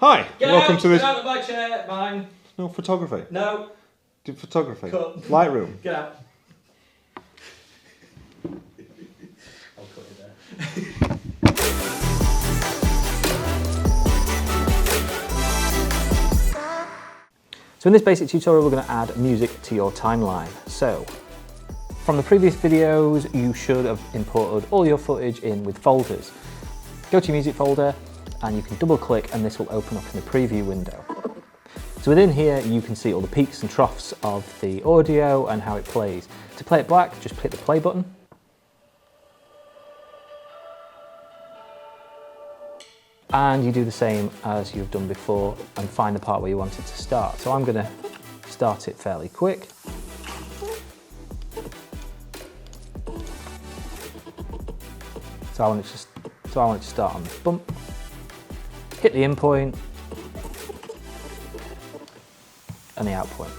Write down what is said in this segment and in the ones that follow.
Hi, welcome to this. Get out of my chair, mine. No photography. No. Do photography. Cut. Lightroom. Get out. I'll cut it there. So in this basic tutorial, we're going to add music to your timeline. So from the previous videos, you should have imported all your footage in with folders. Go to your music folder and you can double click and this will open up in the preview window. So within here, you can see all the peaks and troughs of the audio and how it plays. To play it back, just hit the play button. And you do the same as you've done before and find the part where you want it to start. So I'm going to start it fairly quick. So I want it to start on the bump. Hit the in point and the out point.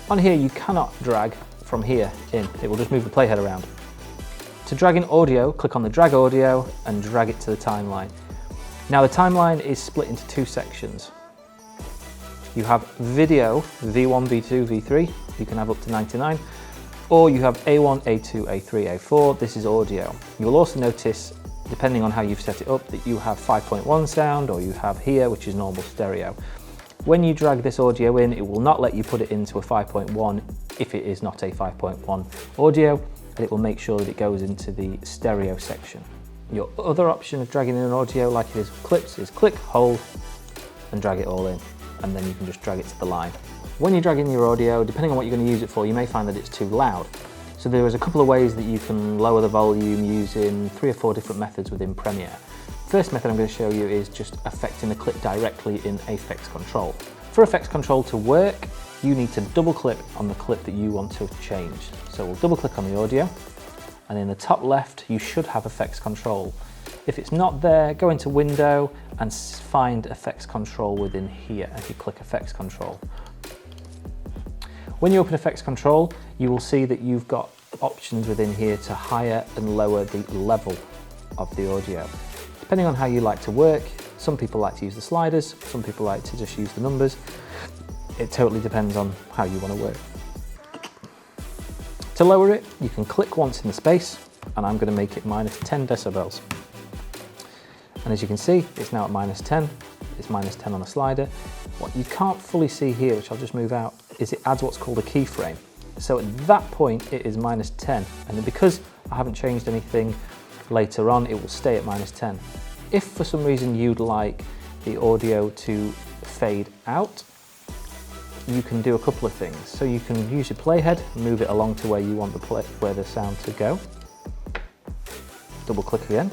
On here you cannot drag from here in, it will just move the playhead around. To drag in audio, click on the drag audio and drag it to the timeline. Now the timeline is split into two sections. You have video, V1, V2, V3, you can have up to 99, or you have A1, A2, A3, A4, this is audio. You will also notice, depending on how you've set it up, that you have 5.1 sound, or you have here, which is normal stereo. When you drag this audio in, it will not let you put it into a 5.1 if it is not a 5.1 audio, and it will make sure that it goes into the stereo section. Your other option of dragging in an audio like it is with clips is click, hold, and drag it all in, and then you can just drag it to the line. When you drag in your audio, depending on what you're going to use it for, you may find that it's too loud. So there is a couple of ways that you can lower the volume using 3 or 4 different methods within Premiere. First method I'm going to show you is just affecting the clip directly in Effects Control. For Effects Control to work, you need to double click on the clip that you want to change. So we'll double click on the audio, and in the top left you should have Effects Control. If it's not there, go into Window and find Effects Control within here, and if you click Effects Control. When you open Effects Control, you will see that you've got options within here to higher and lower the level of the audio. Depending on how you like to work, some people like to use the sliders, some people like to just use the numbers. It totally depends on how you want to work. To lower it, you can click once in the space, and I'm going to make it minus 10 decibels. And as you can see, it's now at minus 10. It's minus 10 on the slider. What you can't fully see here, which I'll just move out, is it adds what's called a keyframe. So at that point, it is minus 10. And then because I haven't changed anything later on, it will stay at minus 10. If for some reason you'd like the audio to fade out, you can do a couple of things. So you can use your playhead, move it along to where you want where the sound to go. Double click again,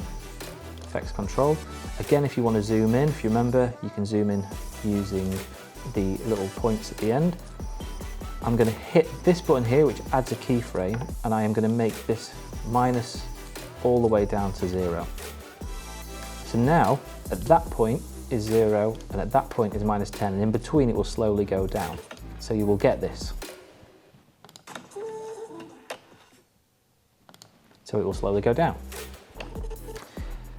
Effects Control. Again, if you want to zoom in, if you remember, you can zoom in using the little points at the end. I'm going to hit this button here, which adds a keyframe, and I am going to make this minus all the way down to 0. So now, at that point is 0, and at that point is minus 10, and in between it will slowly go down. So you will get this. So it will slowly go down.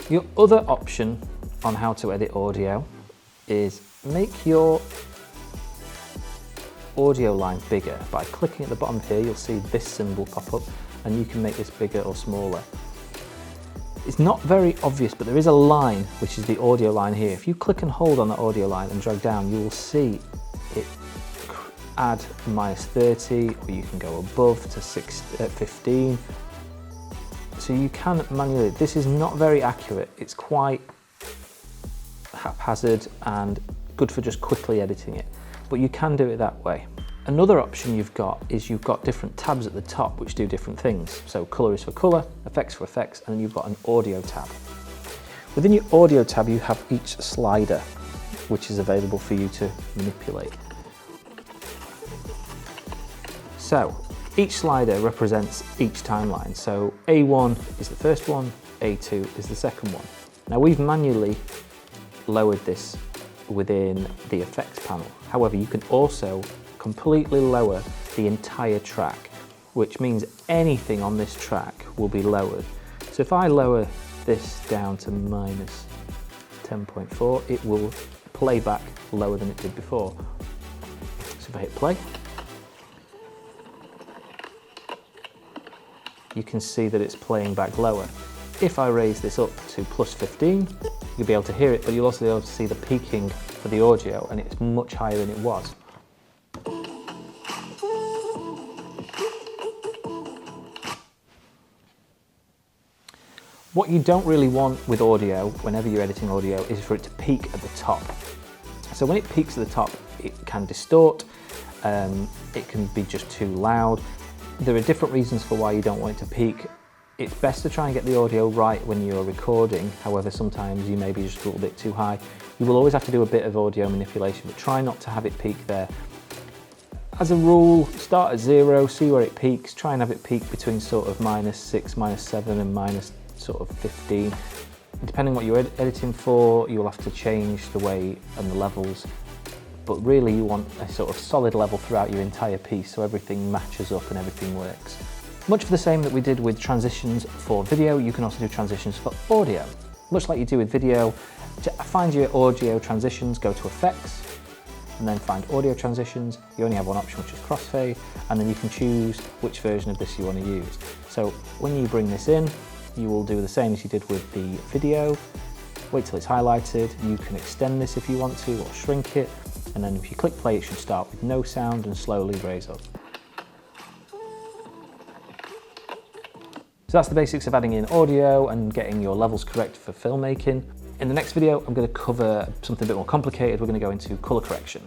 Your other option on how to edit audio is make your audio line bigger. By clicking at the bottom here, you'll see this symbol pop up, and you can make this bigger or smaller. It's not very obvious, but there is a line, which is the audio line here. If you click and hold on the audio line and drag down, you will see it add minus 30, or you can go above to 15. So you can manually, this is not very accurate. It's quite haphazard and good for just quickly editing it, but you can do it that way. Another option you've got is you've got different tabs at the top which do different things. So colour is for colour, effects for effects, and then you've got an audio tab. Within your audio tab you have each slider which is available for you to manipulate. So each slider represents each timeline. So A1 is the first one, A2 is the second one. Now we've manually lowered this within the effects panel. However, you can also completely lower the entire track, which means anything on this track will be lowered. So if I lower this down to minus 10.4, it will play back lower than it did before. So if I hit play, you can see that it's playing back lower. If I raise this up to +15, you'll be able to hear it, but you'll also be able to see the peaking for the audio, and it's much higher than it was. What you don't really want with audio, whenever you're editing audio, is for it to peak at the top. So when it peaks at the top, it can distort, it can be just too loud. There are different reasons for why you don't want it to peak. It's best to try and get the audio right when you're recording. However, sometimes you may be just a little bit too high. You will always have to do a bit of audio manipulation, but try not to have it peak there. As a rule, start at 0, see where it peaks, try and have it peak between sort of -6, -7 and -15. Depending on what you're editing for, you'll have to change the way and the levels. But really you want a sort of solid level throughout your entire piece so everything matches up and everything works. Much of the same that we did with transitions for video, you can also do transitions for audio. Much like you do with video, to find your audio transitions, go to Effects, and then find Audio Transitions. You only have one option, which is Crossfade, and then you can choose which version of this you want to use. So when you bring this in, you will do the same as you did with the video. Wait till it's highlighted. You can extend this if you want to, or shrink it. And then if you click play, it should start with no sound and slowly raise up. So that's the basics of adding in audio and getting your levels correct for filmmaking. In the next video, I'm going to cover something a bit more complicated. We're going to go into color correction.